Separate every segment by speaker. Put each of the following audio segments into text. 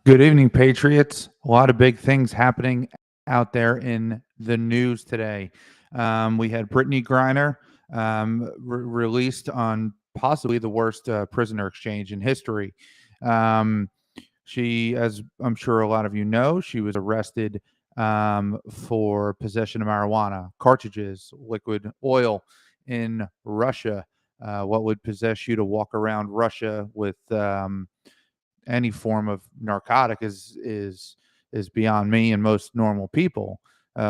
Speaker 1: Good evening, Patriots. A lot of big things happening out there in the news today. We had Brittney Griner released on possibly the worst prisoner exchange in history. Um, she, as I'm sure a lot of you know, she was arrested for possession of marijuana, cartridges, liquid oil in Russia. What would possess you to walk around Russia with any form of narcotic is beyond me and most normal people.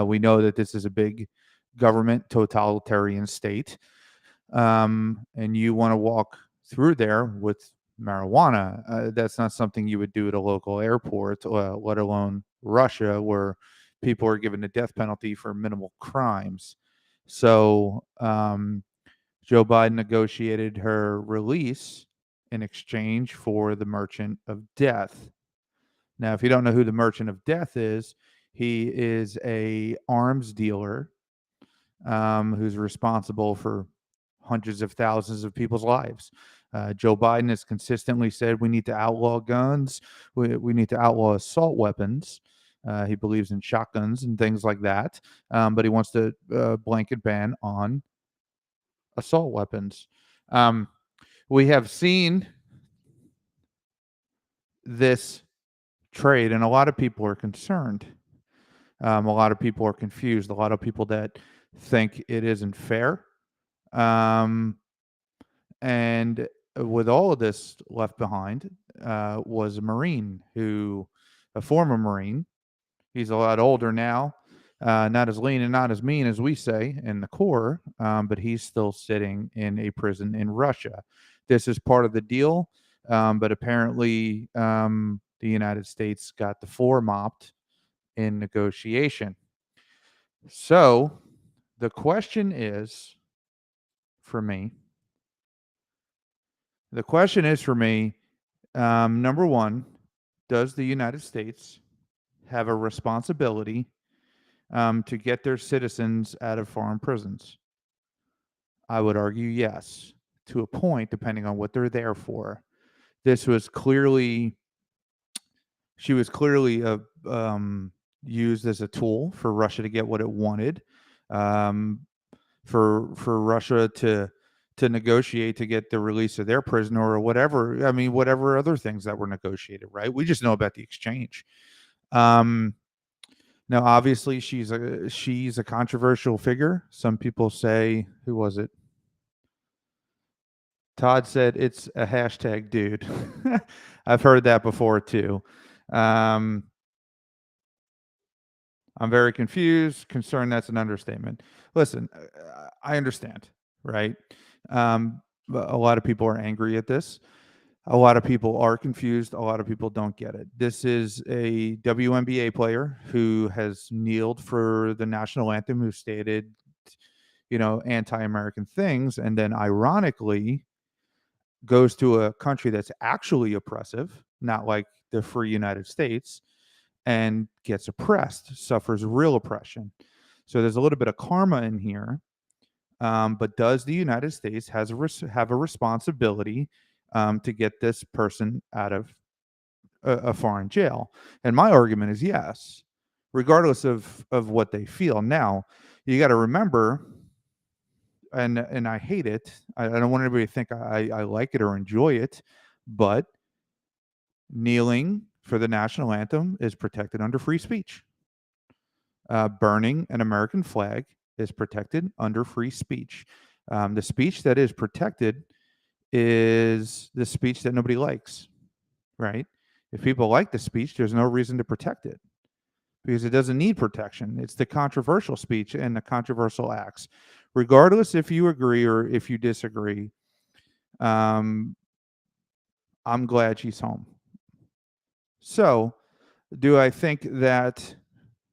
Speaker 1: We know that this is a big government totalitarian state, and you want to walk through there with marijuana. That's not something you would do at a local airport, let alone Russia, where people are given the death penalty for minimal crimes. So Joe Biden negotiated her release in exchange for the Merchant of Death. Now, if you don't know who the Merchant of Death is, he is a arms dealer who's responsible for hundreds of thousands of people's lives. Joe Biden has consistently said we need to outlaw guns, we need to outlaw assault weapons. He believes in shotguns and things like that, but he wants to blanket ban on assault weapons. Um, we have seen this trade, and a lot of people are concerned. A lot of people are confused. A lot of people that think it isn't fair. Um, and with all of this left behind was a former Marine. He's a lot older now, not as lean and not as mean as we say in the Corps, but he's still sitting in a prison in Russia. This is part of the deal, but apparently the United States got the floor mopped in negotiation. So the question is for me, number one, does the United States have a responsibility to get their citizens out of foreign prisons? I would argue yes, to a point, depending on what they're there for. This was clearly, she was clearly used as a tool for Russia to get what it wanted, um, for Russia to negotiate to get the release of their prisoner or whatever. I mean, whatever other things that were negotiated, right? We just know about the exchange. Um, Now, obviously, she's a controversial figure. Some people say, who was it? Todd said it's a hashtag dude. I've heard that before too. Um, I'm very confused, concerned. That's an understatement. Listen, I understand, right? But a lot of people are angry at this. A lot of people are confused. A lot of people don't get it. This is a WNBA player who has kneeled for the national anthem, who stated, anti-American things, and then ironically goes to a country that's actually oppressive, not like the free United States, and gets oppressed, suffers real oppression. So there's a little bit of karma in here. But does the United States have a responsibility to get this person out of a foreign jail? And my argument is yes, regardless of what they feel. Now, you got to remember, and I hate it. I don't want anybody to think I like it or enjoy it, but kneeling for the national anthem is protected under free speech. Burning an American flag is protected under free speech. The speech that is protected is the speech that nobody likes, right? If people like the speech, there's no reason to protect it because it doesn't need protection. It's the controversial speech and the controversial acts. Regardless if you agree or if you disagree, I'm glad she's home. So, do I think that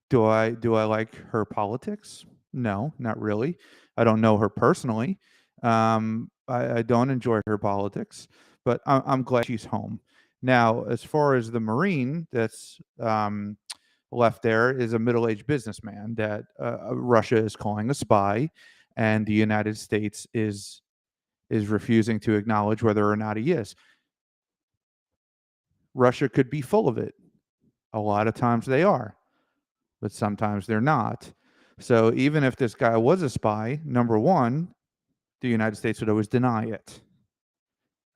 Speaker 1: do I like her politics? No, not really. I don't know her personally. I don't enjoy her politics, but I'm glad she's home. Now, as far as the Marine that's left there is a middle-aged businessman that Russia is calling a spy, and the United States is refusing to acknowledge whether or not he is. Russia could be full of it. A lot of times they are, but sometimes they're not. So even if this guy was a spy, number one, the United States would always deny it.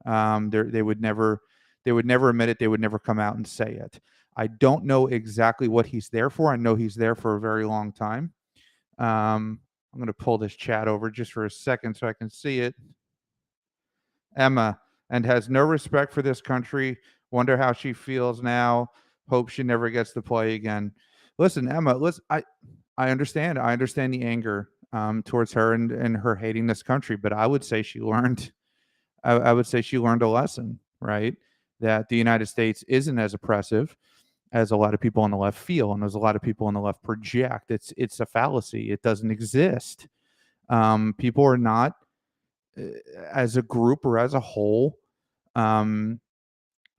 Speaker 1: They would never admit it. They would never come out and say it. I don't know exactly what he's there for. I know he's there for a very long time. I'm going to pull this chat over just for a second so I can see it. Emma, and has no respect for this country. Wonder how she feels now. Hope she never gets to play again. Listen, Emma, listen, I understand. I understand the anger towards her and her hating this country, but I would say she learned. I would say she learned a lesson, right? That the United States isn't as oppressive as a lot of people on the left feel, and as a lot of people on the left project. It's a fallacy. It doesn't exist. People are not, as a group or as a whole,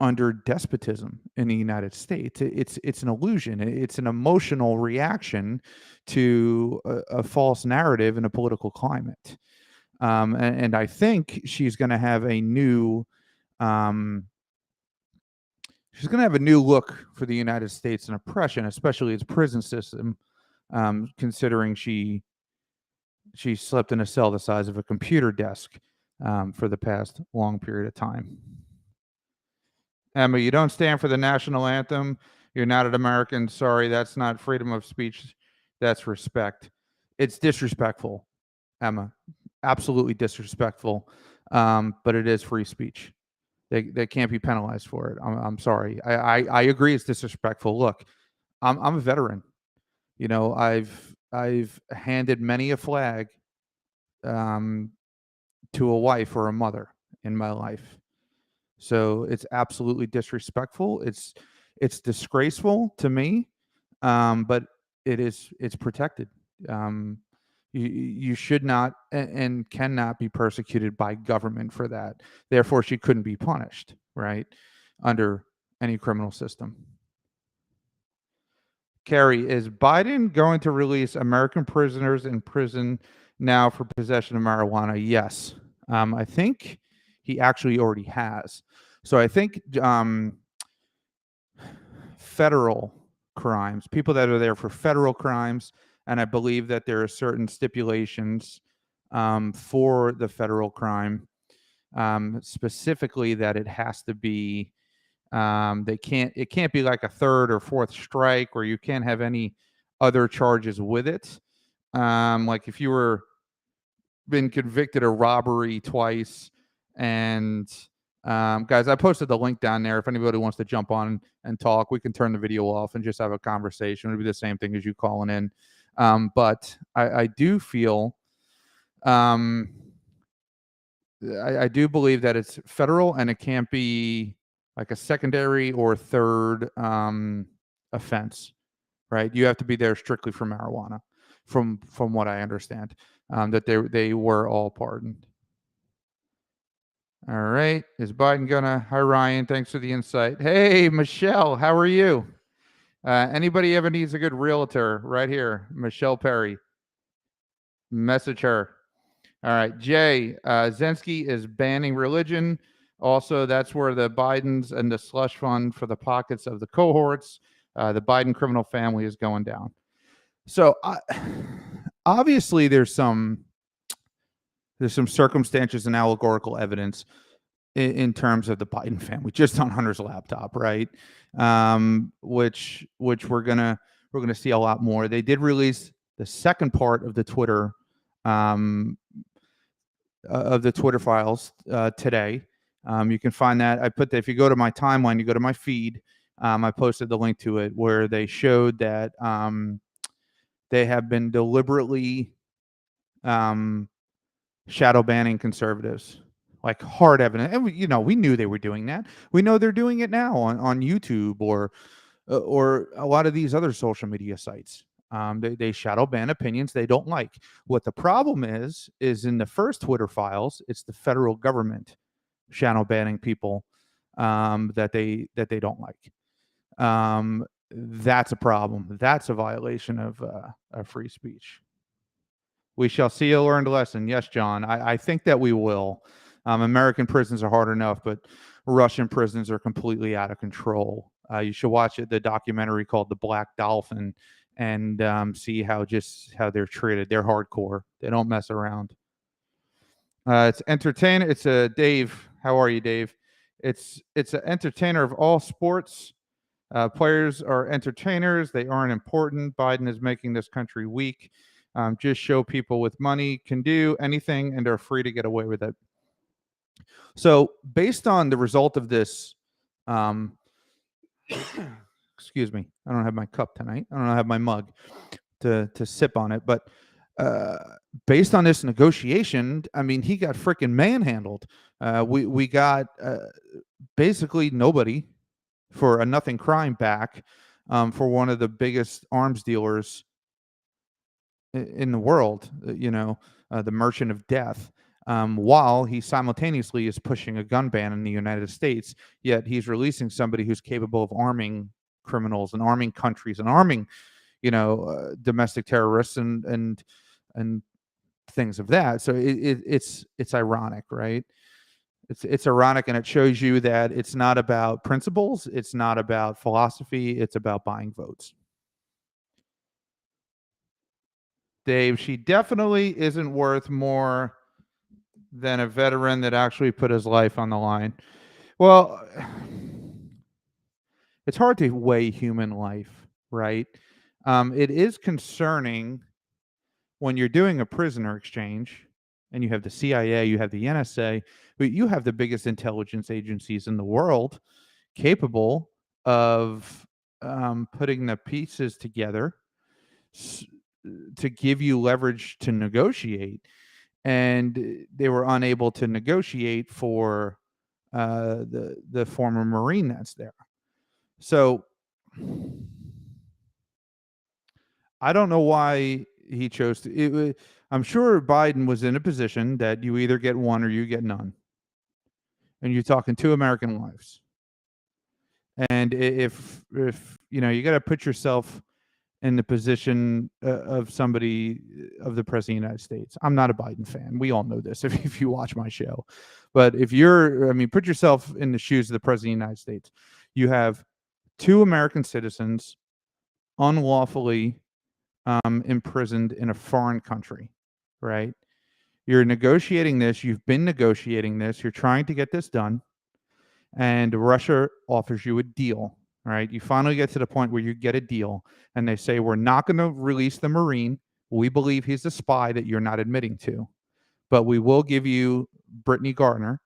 Speaker 1: under despotism in the United States. It's an illusion. It's an emotional reaction to a false narrative in a political climate. And I think she's going to have a new she's going to have a new look for the United States and oppression, especially its prison system, considering she slept in a cell the size of a computer desk for the past long period of time. Emma, you don't stand for the national anthem. You're not an American. Sorry, that's not freedom of speech. That's respect. It's disrespectful, Emma. Absolutely disrespectful. But it is free speech. They can't be penalized for it. I'm sorry. I agree it's disrespectful. Look, I'm a veteran. You know, I've handed many a flag to a wife or a mother in my life. So it's absolutely disrespectful. It's disgraceful to me, but it's protected. You should not and cannot be persecuted by government for that. Therefore, she couldn't be punished, right, under any criminal system. Carrie, is Biden going to release American prisoners in prison now for possession of marijuana? Yes. I think he actually already has. So I think federal crimes, people that are there for federal crimes, and I believe that there are certain stipulations for the federal crime, specifically that it has to be it can't be like a third or fourth strike, or you can't have any other charges with it. Like if you were been convicted of robbery twice, and guys, I posted the link down there. If anybody wants to jump on and talk, we can turn the video off and just have a conversation. It'll be the same thing as you calling in. But I do feel, I do believe that it's federal and it can't be like a secondary or third offense, right? You have to be there strictly for marijuana, from what I understand. That they were all pardoned. All right, is Biden gonna? Hi Ryan, thanks for the insight. Hey Michelle, how are you? Anybody ever needs a good realtor? Right here, Michelle Perry. Message her. All right, Jay, Zelensky is banning religion. Also, that's where the Bidens and the slush fund for the pockets of the cohorts, the Biden criminal family is going down. So obviously there's some circumstances and allegorical evidence in terms of the Biden family, just on Hunter's laptop, right? Which we're gonna see a lot more. They did release the second part of the Twitter files today. You can find that. I put that if you go to my timeline, you go to my feed. I posted the link to it where they showed that they have been deliberately shadow banning conservatives, like hard evidence. And we knew they were doing that. We know they're doing it now on YouTube or a lot of these other social media sites. They shadow ban opinions they don't like. What the problem is in the first Twitter files, it's the federal government shadow banning people that they don't like. That's a problem. That's a violation of free speech. We shall see a learned lesson. Yes, John. I think that we will. American prisons are hard enough, but Russian prisons are completely out of control. You should watch the documentary called The Black Dolphin, and see how they're treated. They're hardcore. They don't mess around. It's entertain. It's a Dave. How are you, Dave? It's an entertainer of all sports. Players are entertainers. They aren't important. Biden is making this country weak. Just show people with money can do anything, and they're free to get away with it. So, based on the result of this, um, excuse me, I don't have my cup tonight. I don't have my mug to sip on it, but uh, based on this negotiation, I mean, he got freaking manhandled. We got basically nobody for a nothing crime back, for one of the biggest arms dealers in the world, the Merchant of Death, while he simultaneously is pushing a gun ban in the United States, yet he's releasing somebody who's capable of arming criminals and arming countries and arming, domestic terrorists and things of that. So it's ironic, right? It's ironic, and it shows you that it's not about principles, it's not about philosophy, it's about buying votes. Dave, she definitely isn't worth more than a veteran that actually put his life on the line. Well, it's hard to weigh human life, right? It is concerning when you're doing a prisoner exchange and you have the CIA, you have the NSA, but you have the biggest intelligence agencies in the world capable of putting the pieces together to give you leverage to negotiate. And they were unable to negotiate for the former Marine that's there. So I don't know why he chose to. I'm sure Biden was in a position that you either get one or you get none, and you're talking 2 American lives. And if you got to put yourself in the position of somebody of the president of the United States. I'm not a Biden fan. We all know this if you watch my show. But put yourself in the shoes of the president of the United States. You have 2 American citizens unlawfully imprisoned in a foreign country, right? You're negotiating this. You've been negotiating this. You're trying to get this done. And Russia offers you a deal, right? You finally get to the point where you get a deal, and they say, we're not going to release the Marine. We believe he's a spy that you're not admitting to, but we will give you Brittney Griner,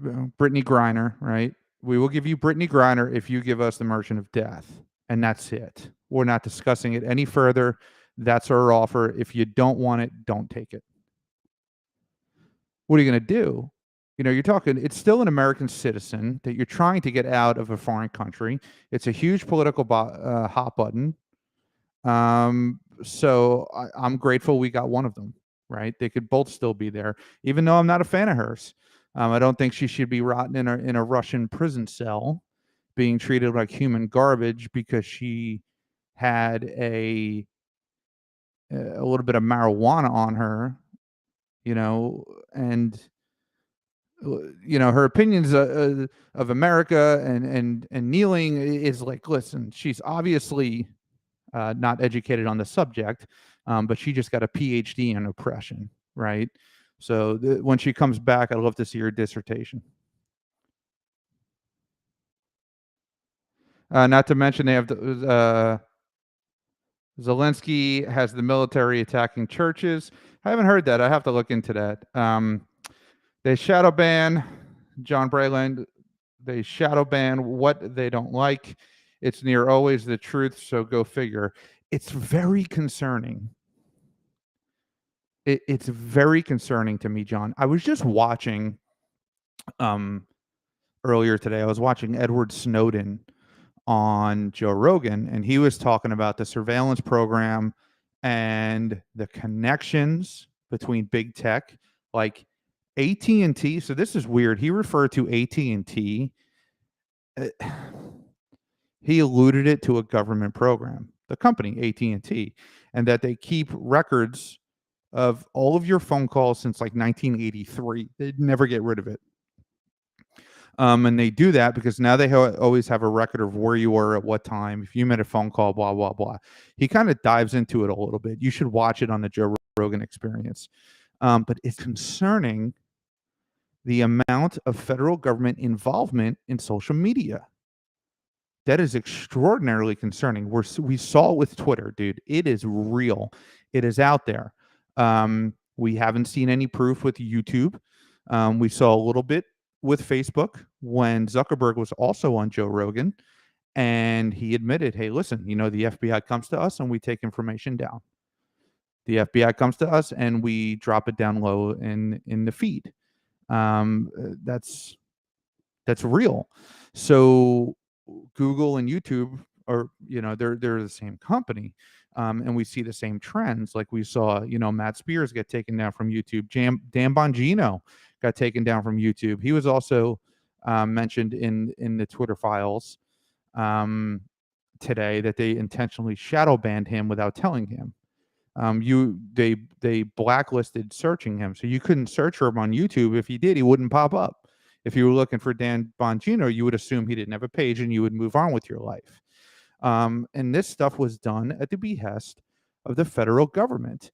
Speaker 1: Brittney Griner, right? We will give you Brittney Griner if you give us the Merchant of Death, and that's it. We're not discussing it any further. That's our offer. If you don't want it, don't take it. What are you going to do? You're talking, it's still an American citizen that you're trying to get out of a foreign country. It's a huge political hot button. So I'm grateful we got one of them, right? They could both still be there, even though I'm not a fan of hers. I don't think she should be rotting in a Russian prison cell, being treated like human garbage because she had a little bit of marijuana on her, and her opinions of America and kneeling is like, listen, she's obviously not educated on the subject, but she just got a PhD in oppression, right? So when she comes back, I'd love to see her dissertation. Not to mention they have Zelensky has the military attacking churches. I haven't heard that. I have to look into that. They shadow ban John Brayland. They shadow ban what they don't like. It's near always the truth, so go figure. It's very concerning. It's very concerning to me, John. I was just watching earlier today. I was watching Edward Snowden on Joe Rogan, and he was talking about the surveillance program and the connections between big tech, like AT&T. So this is weird. He referred to AT&T. He alluded it to a government program, the company AT&T, and that they keep records of all of your phone calls since like 1983. They'd never get rid of it. And they do that because now they always have a record of where you were at what time, if you made a phone call, blah, blah, blah. He kind of dives into it a little bit. You should watch it on the Joe Rogan Experience. But it's concerning the amount of federal government involvement in social media. That is extraordinarily concerning. We saw it with Twitter, dude. It is real. It is out there. We haven't seen any proof with YouTube. We saw a little bit with Facebook when Zuckerberg was also on Joe Rogan, and he admitted, "Hey, listen, the FBI comes to us and we take information down. The FBI comes to us and we drop it down low in the feed." That's real. So Google and YouTube are, they're the same company. And we see the same trends. Like we saw, Matt Spears get taken down from YouTube. Dan Bongino got taken down from YouTube. He was also mentioned in the Twitter files today that they intentionally shadow banned him without telling him. They blacklisted searching him, so you couldn't search for him on YouTube. If he did, he wouldn't pop up. If you were looking for Dan Bongino, you would assume he didn't have a page and you would move on with your life. And this stuff was done at the behest of the federal government.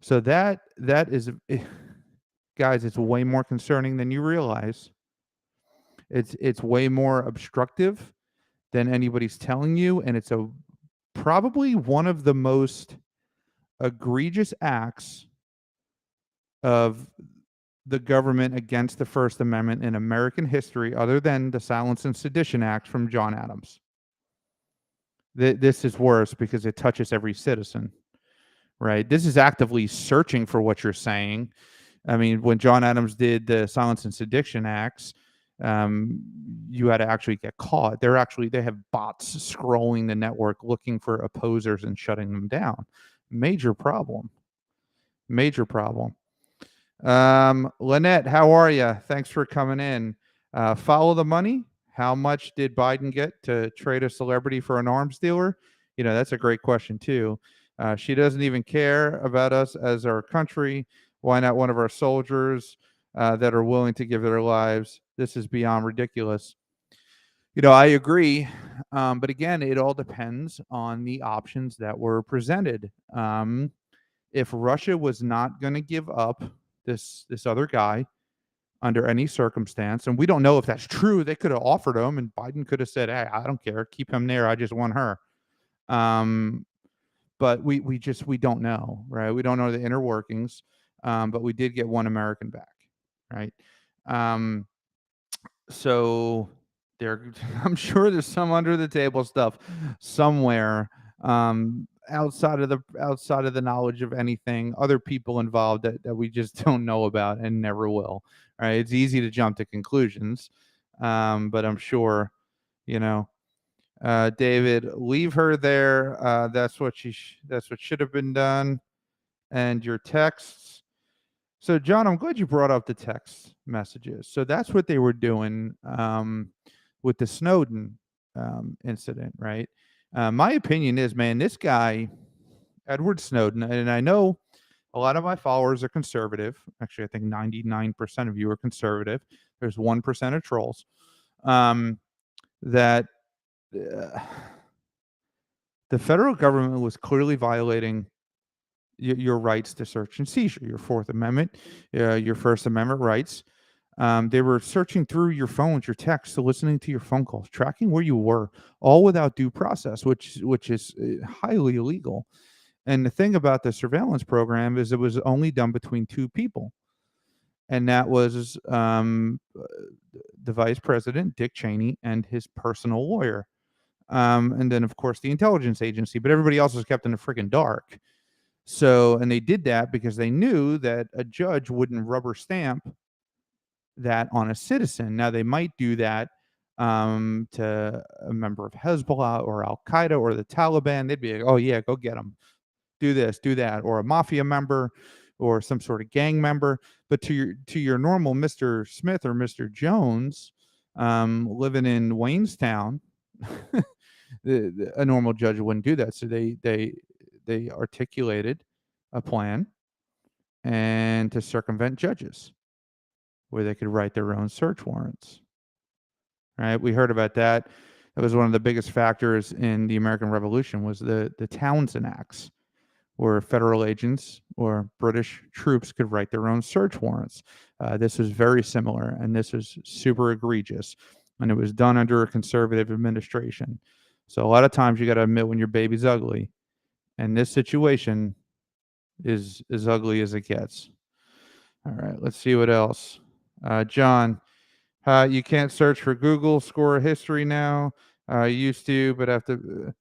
Speaker 1: So that is, guys, it's way more concerning than you realize. It's way more obstructive than anybody's telling you, and it's probably one of the most egregious acts of the government against the First Amendment in American history, other than the Silence and Sedition Act from John Adams. This is worse because it touches every citizen, right? This is actively searching for what you're saying. I mean, when John Adams did the Silence and Sedition Acts, you had to actually get caught. They have bots scrolling the network looking for opposers and shutting them down. Major problem. Lynette, how are you? Thanks for coming in. Follow the money. How much did Biden get to trade a celebrity for an arms dealer? That's a great question too. She doesn't even care about us as our country. Why not one of our soldiers that are willing to give their lives? This is beyond ridiculous. I agree. But again, it all depends on the options that were presented. If Russia was not going to give up this other guy under any circumstance, and we don't know if that's true, they could have offered him, and Biden could have said, "Hey, I don't care, keep him there. I just want her." But we don't know, right? We don't know the inner workings. But we did get one American back, right? So I'm sure there's some under the table stuff somewhere, outside of the knowledge of anything, other people involved that we just don't know about and never will. Right? It's easy to jump to conclusions, but I'm sure, David, leave her there. That's what should have been done. And your texts. So, John, I'm glad you brought up the text messages. So that's what they were doing with the Snowden incident, right? My opinion is, man, this guy, Edward Snowden, and I know a lot of my followers are conservative. Actually, I think 99% of you are conservative. There's 1% of trolls. That the federal government was clearly violating your rights to search and seizure, your Fourth Amendment, your First Amendment rights. They were searching through your phones, your texts, listening to your phone calls, tracking where you were, all without due process, which is highly illegal. And the thing about the surveillance program is it was only done between two people, and that was the vice president, Dick Cheney, and his personal lawyer. And then, of course, the intelligence agency, but everybody else was kept in the freaking dark. So, and they did that because they knew that a judge wouldn't rubber stamp that on a citizen. Now, they might do that to a member of Hezbollah or Al Qaeda or the Taliban. They'd be like, "Oh yeah, go get them. Do this, do that," or a mafia member or some sort of gang member. But to your normal Mr. Smith or Mr. Jones, living in Waynestown, a normal judge wouldn't do that. So they articulated a plan and to circumvent judges. where they could write their own search warrants. Right? We heard about that. That was one of the biggest factors in the American Revolution was the Townsend Acts, where federal agents or British troops could write their own search warrants. This was very similar, and this was super egregious, and it was done under a conservative administration. So a lot of times you got to admit when your baby's ugly, and this situation is as ugly as it gets. All right, let's see what else. John, you can't search for Google score history now. Used to, but after,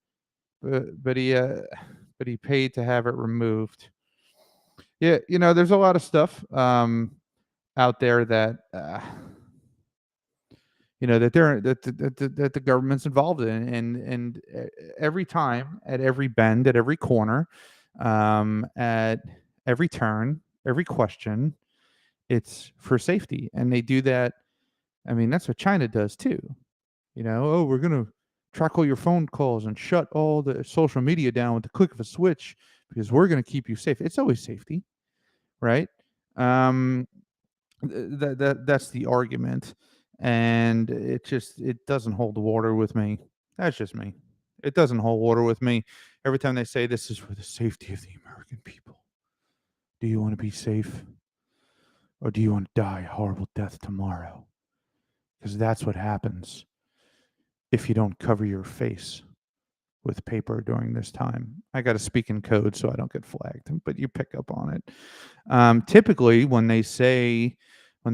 Speaker 1: but he paid to have it removed. Yeah, there's a lot of stuff out there that that the government's involved in, and every time, at every bend, at every corner, at every turn, every question, it's for safety, and they do that. I mean, that's what China does too. Oh, we're gonna track all your phone calls and shut all the social media down with the click of a switch because we're gonna keep you safe. It's always safety, right? Um, that's the argument, and it doesn't hold water with me. That's just me. It doesn't hold water with me. Every time they say this is for the safety of the American people, do you want to be safe, or do you want to die a horrible death tomorrow? Because that's what happens if you don't cover your face with paper during this time. I got to speak in code so I don't get flagged, but you pick up on it. Typically, when the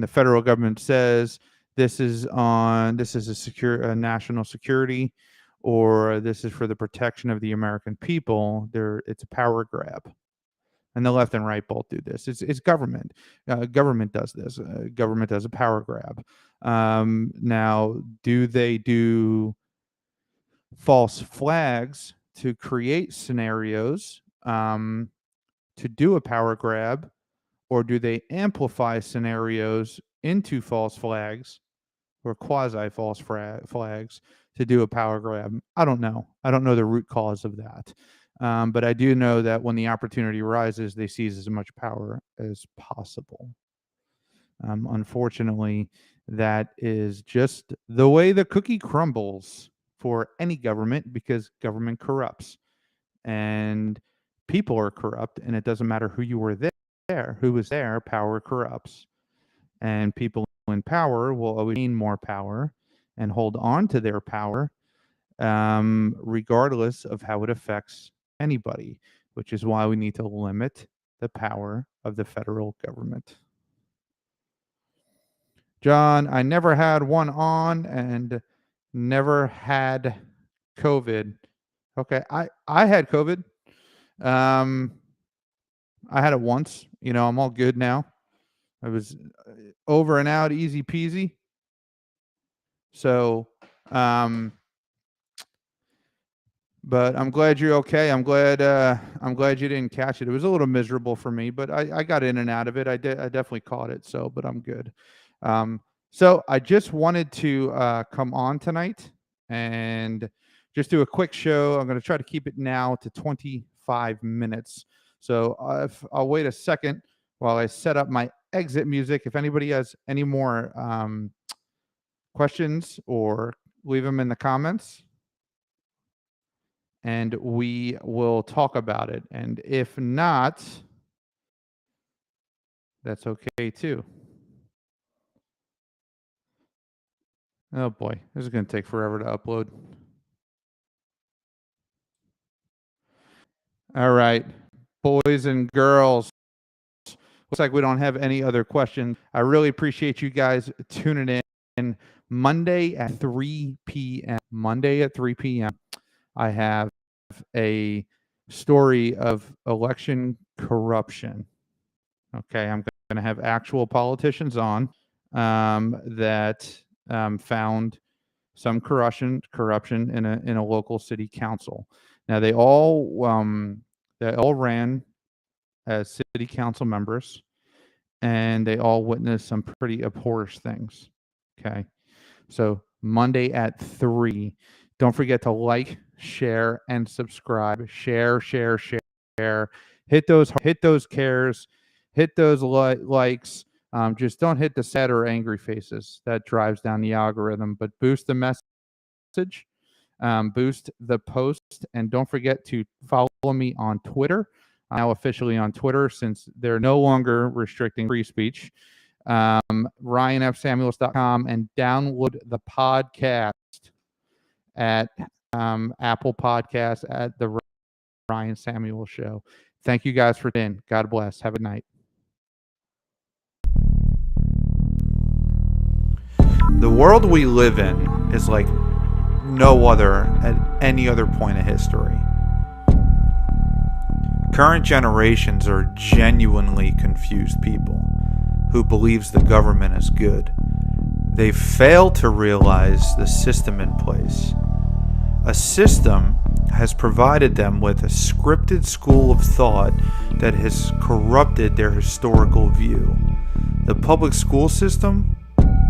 Speaker 1: federal government says this is a national security, or this is for the protection of the American people, it's a power grab. And the left and right both do this. It's government. Government does this. Government does a power grab. Now, do they do false flags to create scenarios to do a power grab, or do they amplify scenarios into false flags or quasi false flags to do a power grab? I don't know. I don't know the root cause of that. But I do know that when the opportunity arises, they seize as much power as possible. Unfortunately, that is just the way the cookie crumbles for any government, because government corrupts and people are corrupt, and it doesn't matter who who was there, power corrupts. And people in power will always gain more power and hold on to their power, regardless of how it affects anybody, which is why we need to limit the power of the federal government. John, I never had one on and never had COVID. Okay, I had COVID. I had it once. I'm all good now. I was over and out, easy peasy. So, but I'm glad you're okay. I'm glad you didn't catch it. It was a little miserable for me, but I got in and out of it. I definitely caught it. So, but I'm good. So I just wanted to come on tonight and just do a quick show. I'm going to try to keep it now to 25 minutes. So I'll wait a second while I set up my exit music. If anybody has any more questions, or leave them in the comments, and we will talk about it. And if not, that's okay too. Oh boy, this is going to take forever to upload. All right, boys and girls, looks like we don't have any other questions. I really appreciate you guys tuning in. Monday at 3 p.m. Monday at 3 p.m. I have a story of election corruption. Okay, I'm going to have actual politicians on that found some corruption in a local city council. Now they all ran as city council members, and they all witnessed some pretty abhorrent things. Okay, so Monday at 3. Don't forget to like, share, and subscribe. Share. Hit those cares. Hit those likes. Just don't hit the sad or angry faces. That drives down the algorithm, but boost the message, boost the post, and don't forget to follow me on Twitter. I'm now officially on Twitter since they're no longer restricting free speech. RyanFSamuels.com, and download the podcast at Apple Podcasts at the Ryan Samuels Show. Thank you guys for being. God bless. Have a night. The world we live in is like no other at any other point of history. Current generations are genuinely confused people who believes the government is good. They fail to realize the system in place. A system has provided them with a scripted school of thought that has corrupted their historical view. The public school system,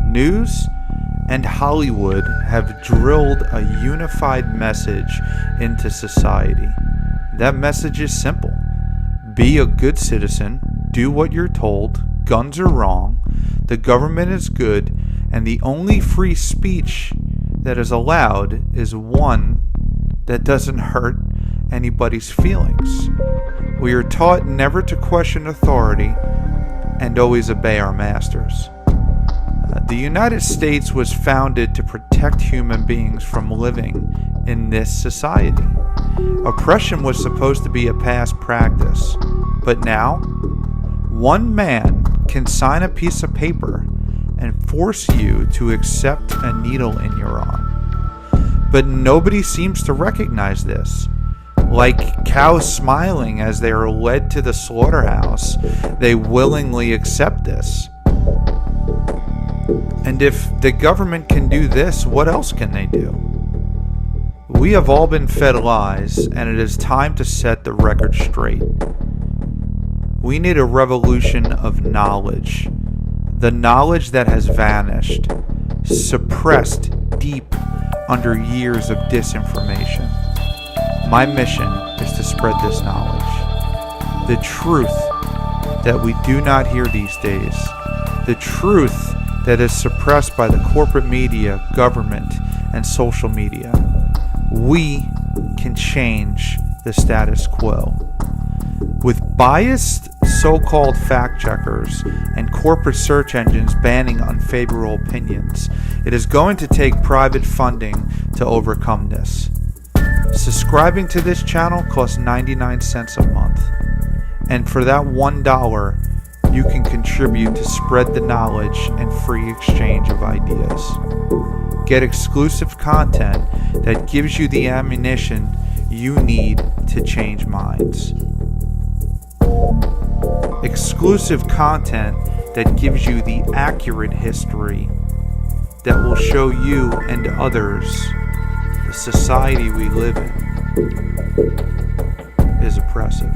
Speaker 1: news, and Hollywood have drilled a unified message into society. That message is simple. Be a good citizen, do what you're told, guns are wrong, the government is good, and the only free speech that is allowed is one that doesn't hurt anybody's feelings. We are taught never to question authority and always obey our masters. The United States was founded to protect human beings from living in this society. Oppression was supposed to be a past practice, but now, one man can sign a piece of paper and force you to accept a needle in your arm. But nobody seems to recognize this. Like cows smiling as they are led to the slaughterhouse, they willingly accept this. And if the government can do this, what else can they do? We have all been fed lies, and it is time to set the record straight. We need a revolution of knowledge. The knowledge that has vanished, suppressed deep under years of disinformation. My mission is to spread this knowledge. The truth that we do not hear these days. The truth that is suppressed by the corporate media, government, and social media. We can change the status quo. With biased so-called fact-checkers and corporate search engines banning unfavorable opinions, it is going to take private funding to overcome this. Subscribing to this channel costs 99 cents a month. And for that $1, you can contribute to spread the knowledge and free exchange of ideas. Get exclusive content that gives you the ammunition you need to change minds. Exclusive content that gives you the accurate history that will show you and others the society we live in is oppressive.